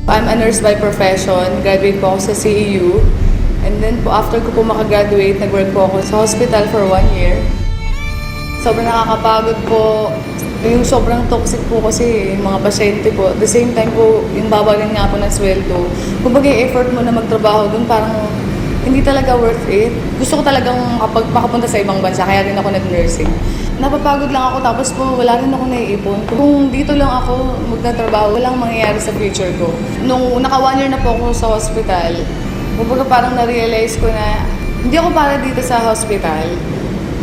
I'm a nurse by profession. Graduate po ako sa CEU. And then po, after ko po makagraduate, nag-work po ako sa hospital for 1 year. Sobrang nakakapagod po. Yung sobrang toxic po kasi yung mga pasyente po. At the same time po, yung babagan nga po ng sweldo. Kumbaga yung effort mo na magtrabaho dun, parang hindi talaga worth it. Gusto ko talagang makapunta sa ibang bansa, kaya rin ako nag-nursing. Napapagod lang ako, tapos po wala rin ako naiipon. Kung dito lang ako magtatrabaho, walang mangyayari sa future ko. Nung naka 1 year na po ako sa hospital, kumbaga parang na-realize ko na hindi ako para dito sa hospital.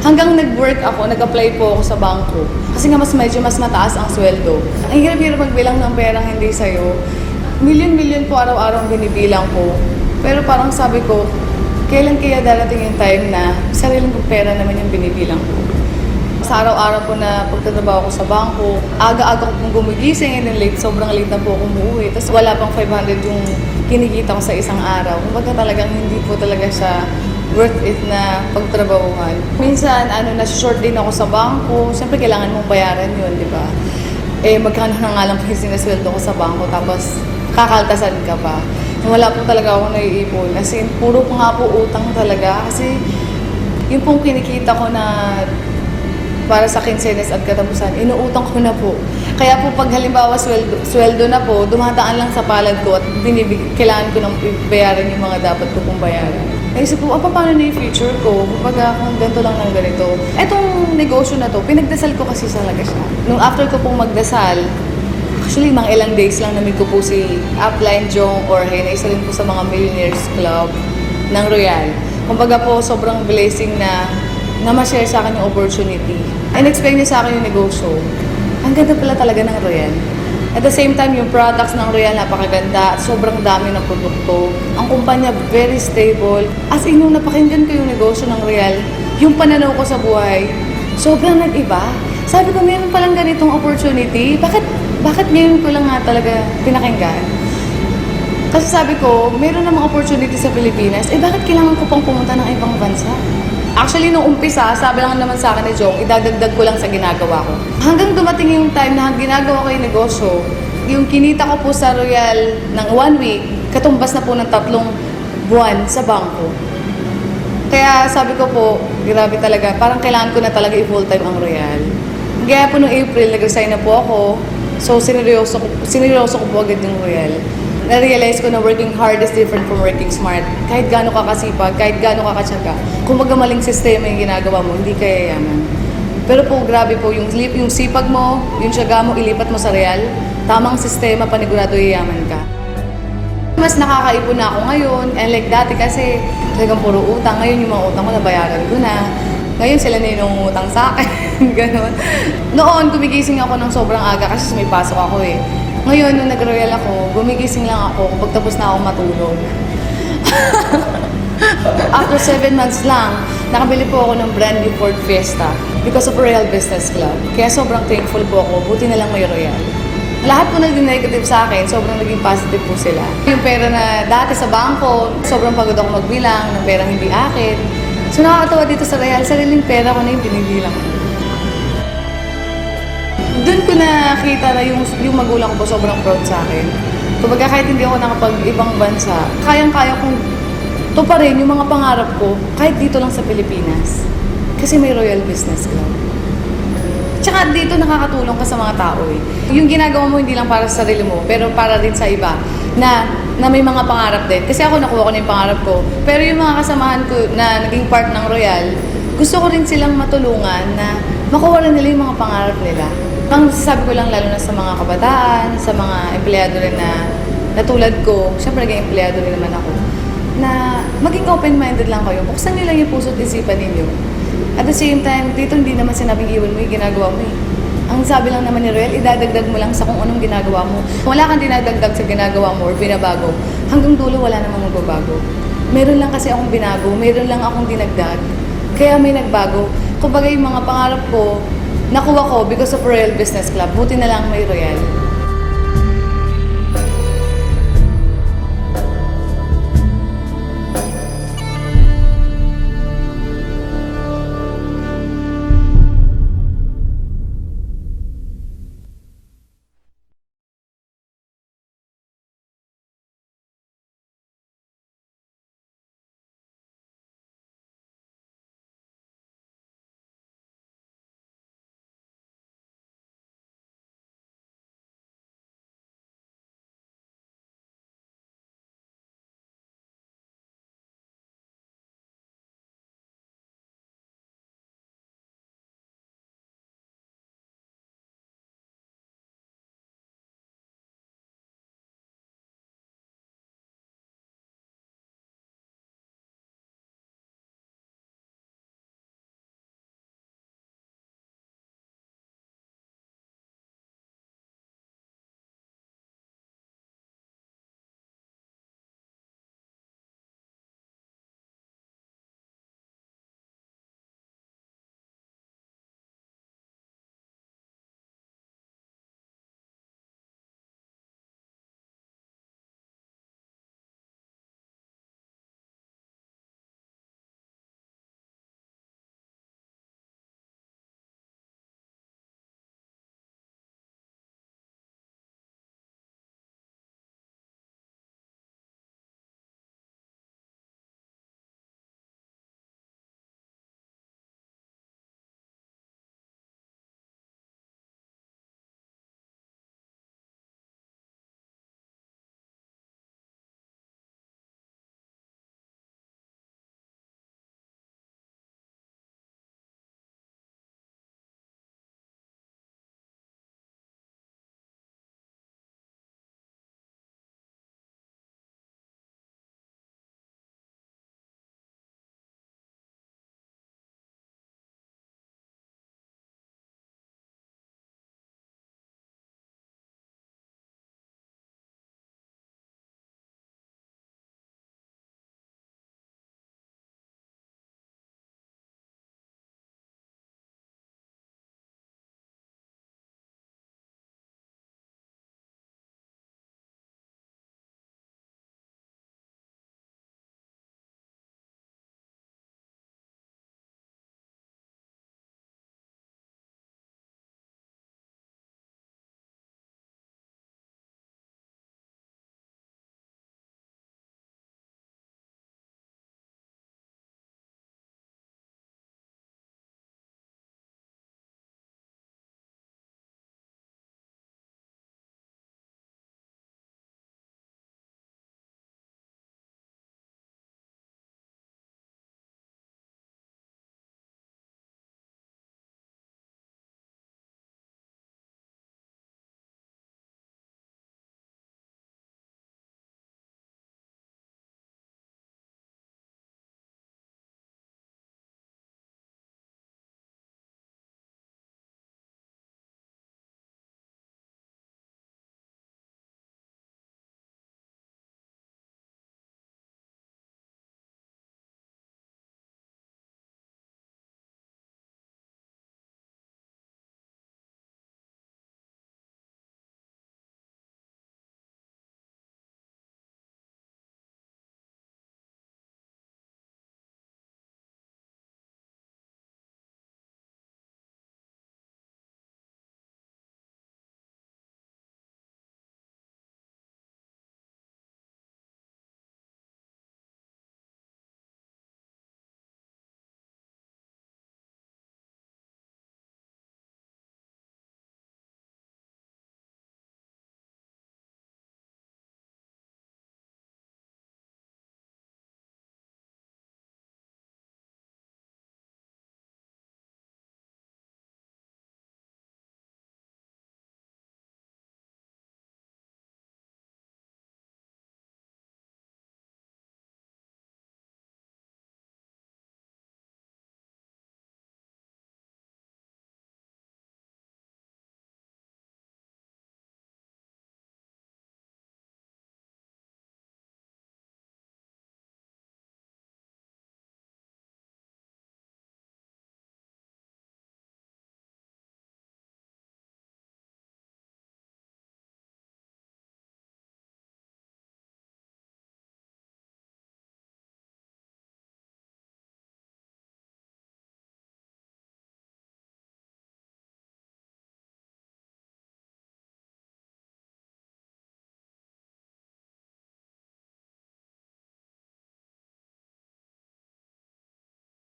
Hanggang nag-work ako, nag-apply po ako sa bangko. Kasi nga medyo mas mataas ang sweldo. Ang hirap-hirap magbilang ng perang hindi sa'yo. Milyon-milyon po araw-araw ang binibilang ko. Pero parang sabi ko, kailan kaya darating yung time na sariling kong pera naman yung binibilang ko. Sa araw-araw po na pagtatrabaho ko sa bangko, aga-aga ko pong gumigising and then sobrang late na po ako umuwi. Tapos wala pang 500 yung kinikita ko sa isang araw. Kumbaga talagang hindi po talaga siya worth it na pagtrabahuhan. Minsan, na-short din ako sa bangko. Siyempre, kailangan mong bayaran yun, di ba? Magkano na nga lang po yung sinasweldo ko sa bangko, tapos kakaltasan ka pa. Wala po talaga ako naiipon. Kasi puro po nga po utang talaga. Kasi yung pong kinikita ko na para sa kinsenas at katapusan, inuutang ko na po. Kaya po pag halimbawa sweldo na po, dumadaan lang sa palad ko at kailangan ko nang bayaran yung mga dapat ko pong bayaran. Naisip ko, paano na yung future ko? Kapag kung ganito lang ng ganito. Etong negosyo na to, pinagdasal ko kasi talaga siya. Nung after ko pong magdasal, actually, mga ilang days lang namig ko po si Upline Jong Orhe, na isa rin po sa mga Millionaires Club ng Royal. Kumbaga po, sobrang blessing na ma-share sa akin yung opportunity. And-explain niya sa akin yung negosyo. Ang ganda pala talaga ng Royal. At the same time, yung products ng Royal napakaganda at sobrang dami ng produkto. Ang kumpanya, very stable. As in, nung napakinggan ko yung negosyo ng Royal, yung pananaw ko sa buhay, sobrang nag-iba. Sabi ko, meron palang ganitong opportunity. Bakit ngayon ko lang nga talaga pinakinggan? Kasi sabi ko, meron namang opportunity sa Pilipinas, bakit kailangan ko pang pumunta ng ibang bansa? Actually, nung umpisa, sabi lang naman sa akin ni Jong, idadagdag ko lang sa ginagawa ko. Hanggang dumating yung time na ginagawa ko yung negosyo, yung kinita ko po sa Royal ng 1 week, katumbas na po ng 3 buwan sa bangko. Kaya sabi ko po, grabe talaga, parang kailangan ko na talaga i-full-time ang Royal. Kaya po noong April, nag-resign na po ako. So, sineryoso ko po agad yung Royal. Na-realize ko na working hard is different from working smart. Kahit gaano ka kasipag, kahit gaano ka katsaga, kung magamaling sistema yung ginagawa mo, hindi kaya yaman. Pero po, grabe po, yung sipag mo, yung tsaga mo, ilipat mo sa Royal, tamang sistema, panigurado yayaman ka. Mas nakakaipon na ako ngayon, and like dati kasi, talagang puro utang. Ngayon yung mga utang ko, nabayaran ko na. Ngayon sila na yung utang sa akin, gano'n. Noon, gumigising ako ng sobrang aga kasi may pasok ako eh. Ngayon, nung nag-Royal ako, gumigising lang ako pagtapos na ako matulog. After 7 months lang, nakabili po ako ng brand new Ford Fiesta because of Royal Business Club. Kaya sobrang thankful po ako, buti na lang may Royal. Lahat po naging negative sa akin, sobrang naging positive po sila. Yung pera na dati sa bangko, sobrang pagod ako magbilang ng perang hindi akin. So nakakatawa dito sa Royal, sariling pera ko na yung binibilang ko. Doon ko nakita na yung magulang ko po sobrang proud sa akin. Kumbaga kahit hindi ako nakapag-ibang bansa, kayang-kaya kong tuparin yung mga pangarap ko kahit dito lang sa Pilipinas. Kasi may Royal Business Club. Tsaka dito nakakatulong ka sa mga tao eh. Yung ginagawa mo hindi lang para sa sarili mo, pero para din sa iba na may mga pangarap din. Kasi ako nakuha ko na yung pangarap ko. Pero yung mga kasamahan ko na naging part ng Royal, gusto ko rin silang matulungan na makuha rin nila yung mga pangarap nila. Ang sasabi ko lang lalo na sa mga kabataan, sa mga empleyado rin na tulad ko, syempre naging empleyado rin naman ako, na maging open-minded lang kayo. Buksan nyo lang yung puso't isipan ninyo. At the same time, dito hindi naman sinabing iwan mo yung ginagawa mo eh. Ang sabi lang naman ni Royal, idadagdag mo lang sa kung anong ginagawa mo. Kung wala kang dinadagdag sa ginagawa mo or binabago, hanggang dulo wala namang magbabago. Meron lang kasi akong binago, meron lang akong dinagdag. Kaya may nagbago. Kumbaga yung mga pangarap ko, nakuha ko because of Royal Business Club. Buti na lang may Royal.